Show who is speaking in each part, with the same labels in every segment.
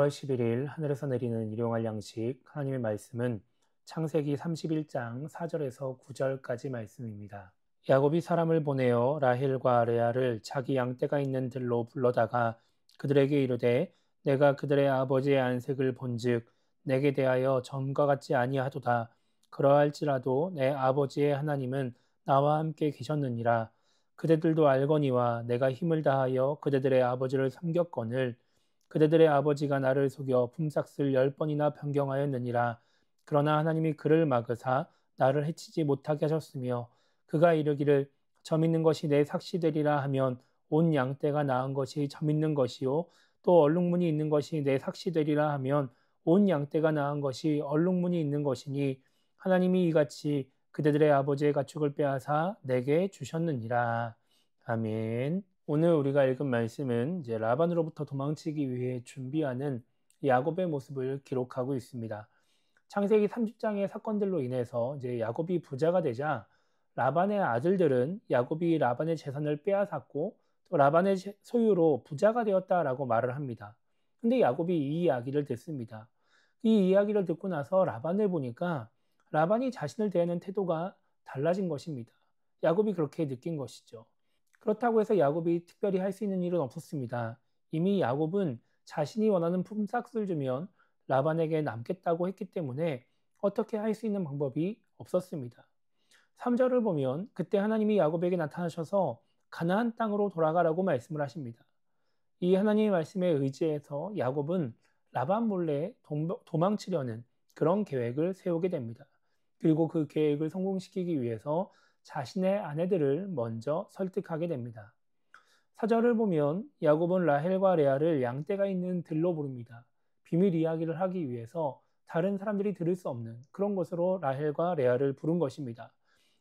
Speaker 1: 5월 11일 하늘에서 내리는 일용할 양식 하나님의 말씀은 창세기 31장 4절에서 9절까지 말씀입니다. 야곱이 사람을 보내어 라헬과 레아를 자기 양떼가 있는 들로 불러다가 그들에게 이르되 내가 그들의 아버지의 안색을 본즉 내게 대하여 전과 같지 아니하도다. 그러할지라도 내 아버지의 하나님은 나와 함께 계셨느니라. 그대들도 알거니와 내가 힘을 다하여 그대들의 아버지를 섬겼거늘 그대들의 아버지가 나를 속여 품삯을 10번이나 변경하였느니라. 그러나 하나님이 그를 막으사 나를 해치지 못하게 하셨으며 그가 이르기를 점 있는 것이 내 삭시되리라 하면 온 양떼가 나은 것이 점 있는 것이요 또 얼룩무늬 있는 것이 내 삭시되리라 하면 온 양떼가 나은 것이 얼룩무늬 있는 것이니 하나님이 이같이 그대들의 아버지의 가축을 빼앗아 내게 주셨느니라. 아멘. 오늘 우리가 읽은 말씀은 이제 라반으로부터 도망치기 위해 준비하는 야곱의 모습을 기록하고 있습니다. 창세기 30장의 사건들로 인해서 이제 야곱이 부자가 되자 라반의 아들들은 야곱이 라반의 재산을 빼앗았고 또 라반의 소유로 부자가 되었다라고 말을 합니다. 근데 야곱이 이 이야기를 듣습니다. 이 이야기를 듣고 나서 라반을 보니까 라반이 자신을 대하는 태도가 달라진 것입니다. 야곱이 그렇게 느낀 것이죠. 그렇다고 해서 야곱이 특별히 할 수 있는 일은 없었습니다. 이미 야곱은 자신이 원하는 품삯을 주면 라반에게 남겠다고 했기 때문에 어떻게 할 수 있는 방법이 없었습니다. 3절을 보면 그때 하나님이 야곱에게 나타나셔서 가나안 땅으로 돌아가라고 말씀을 하십니다. 이 하나님의 말씀에 의지해서 야곱은 라반 몰래 도망치려는 그런 계획을 세우게 됩니다. 그리고 그 계획을 성공시키기 위해서 자신의 아내들을 먼저 설득하게 됩니다. 4절을 보면 야곱은 라헬과 레아를 양떼가 있는 들로 부릅니다. 비밀 이야기를 하기 위해서 다른 사람들이 들을 수 없는 그런 곳으로 라헬과 레아를 부른 것입니다.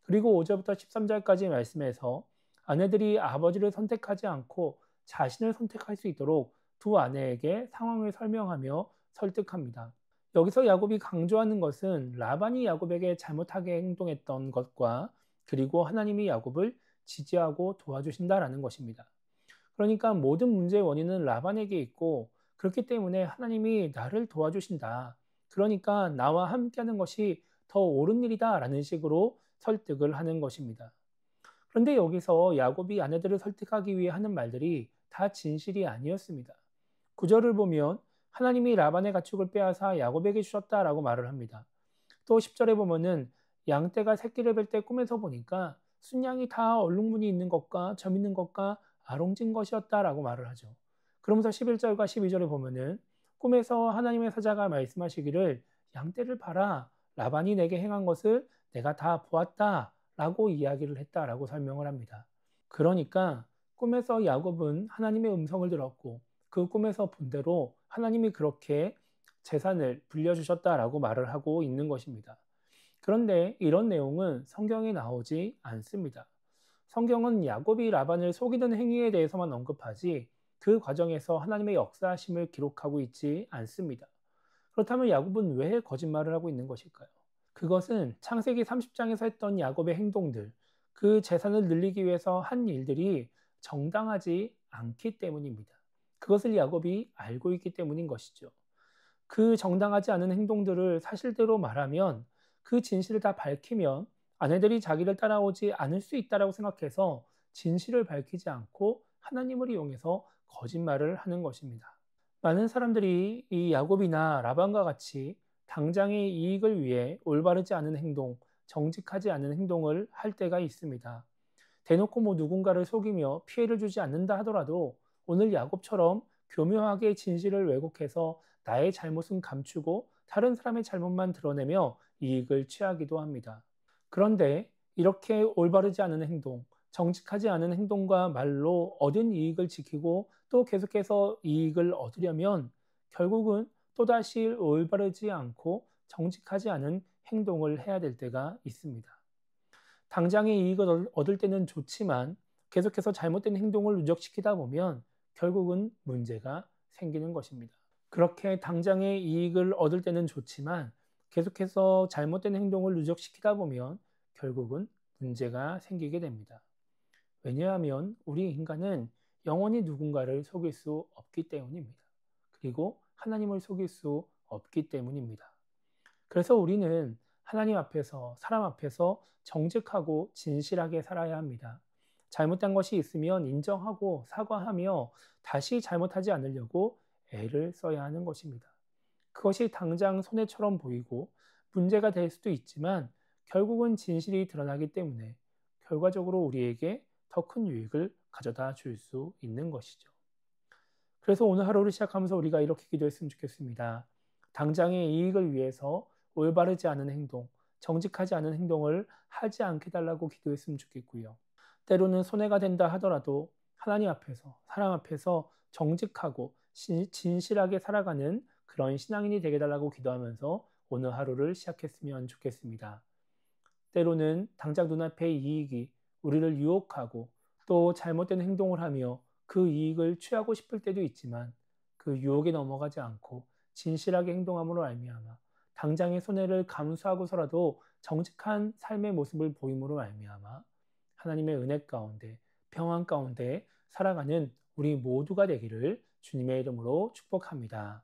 Speaker 1: 그리고 5절부터 13절까지 말씀에서 아내들이 아버지를 선택하지 않고 자신을 선택할 수 있도록 두 아내에게 상황을 설명하며 설득합니다. 여기서 야곱이 강조하는 것은 라반이 야곱에게 잘못하게 행동했던 것과 그리고 하나님이 야곱을 지지하고 도와주신다라는 것입니다. 그러니까 모든 문제의 원인은 라반에게 있고 그렇기 때문에 하나님이 나를 도와주신다. 그러니까 나와 함께하는 것이 더 옳은 일이다라는 식으로 설득을 하는 것입니다. 그런데 여기서 야곱이 아내들을 설득하기 위해 하는 말들이 다 진실이 아니었습니다. 9절을 보면 하나님이 라반의 가축을 빼앗아 야곱에게 주셨다라고 말을 합니다. 또 10절에 보면은 양떼가 새끼를 뵐 때 꿈에서 보니까 순양이 다 얼룩무늬 있는 것과 점 있는 것과 아롱진 것이었다라고 말을 하죠. 그러면서 11절과 12절에 보면은 꿈에서 하나님의 사자가 말씀하시기를 양떼를 봐라. 라반이 내게 행한 것을 내가 다 보았다라고 이야기를 했다라고 설명을 합니다. 그러니까 꿈에서 야곱은 하나님의 음성을 들었고 그 꿈에서 본 대로 하나님이 그렇게 재산을 불려주셨다라고 말을 하고 있는 것입니다. 그런데 이런 내용은 성경에 나오지 않습니다. 성경은 야곱이 라반을 속이는 행위에 대해서만 언급하지 그 과정에서 하나님의 역사하심을 기록하고 있지 않습니다. 그렇다면 야곱은 왜 거짓말을 하고 있는 것일까요? 그것은 창세기 30장에서 했던 야곱의 행동들, 그 재산을 늘리기 위해서 한 일들이 정당하지 않기 때문입니다. 그것을 야곱이 알고 있기 때문인 것이죠. 그 정당하지 않은 행동들을 사실대로 말하면 그 진실을 다 밝히면 아내들이 자기를 따라오지 않을 수 있다고 생각해서 진실을 밝히지 않고 하나님을 이용해서 거짓말을 하는 것입니다. 많은 사람들이 이 야곱이나 라반과 같이 당장의 이익을 위해 올바르지 않은 행동, 정직하지 않은 행동을 할 때가 있습니다. 대놓고 누군가를 속이며 피해를 주지 않는다 하더라도 오늘 야곱처럼 교묘하게 진실을 왜곡해서 나의 잘못은 감추고 다른 사람의 잘못만 드러내며 이익을 취하기도 합니다. 그런데 이렇게 올바르지 않은 행동, 정직하지 않은 행동과 말로 얻은 이익을 지키고 또 계속해서 이익을 얻으려면 결국은 또다시 올바르지 않고 정직하지 않은 행동을 해야 될 때가 있습니다. 당장의 이익을 얻을 때는 좋지만 계속해서 잘못된 행동을 누적시키다 보면 결국은 문제가 생기는 것입니다. 그렇게 당장의 이익을 얻을 때는 좋지만 계속해서 잘못된 행동을 누적시키다 보면 결국은 문제가 생기게 됩니다. 왜냐하면 우리 인간은 영원히 누군가를 속일 수 없기 때문입니다. 그리고 하나님을 속일 수 없기 때문입니다. 그래서 우리는 하나님 앞에서, 사람 앞에서 정직하고 진실하게 살아야 합니다. 잘못된 것이 있으면 인정하고 사과하며 다시 잘못하지 않으려고 애를 써야 하는 것입니다. 그것이 당장 손해처럼 보이고 문제가 될 수도 있지만 결국은 진실이 드러나기 때문에 결과적으로 우리에게 더 큰 유익을 가져다 줄 수 있는 것이죠. 그래서 오늘 하루를 시작하면서 우리가 이렇게 기도했으면 좋겠습니다. 당장의 이익을 위해서 올바르지 않은 행동, 정직하지 않은 행동을 하지 않게 달라고 기도했으면 좋겠고요. 때로는 손해가 된다 하더라도 하나님 앞에서, 사람 앞에서 정직하고 진실하게 살아가는 그런 신앙인이 되게 달라고 기도하면서 오늘 하루를 시작했으면 좋겠습니다. 때로는 당장 눈앞의 이익이 우리를 유혹하고 또 잘못된 행동을 하며 그 이익을 취하고 싶을 때도 있지만 그 유혹에 넘어가지 않고 진실하게 행동함으로 말미암아 당장의 손해를 감수하고서라도 정직한 삶의 모습을 보임으로 말미암아 하나님의 은혜 가운데 평안 가운데 살아가는 우리 모두가 되기를 주님의 이름으로 축복합니다.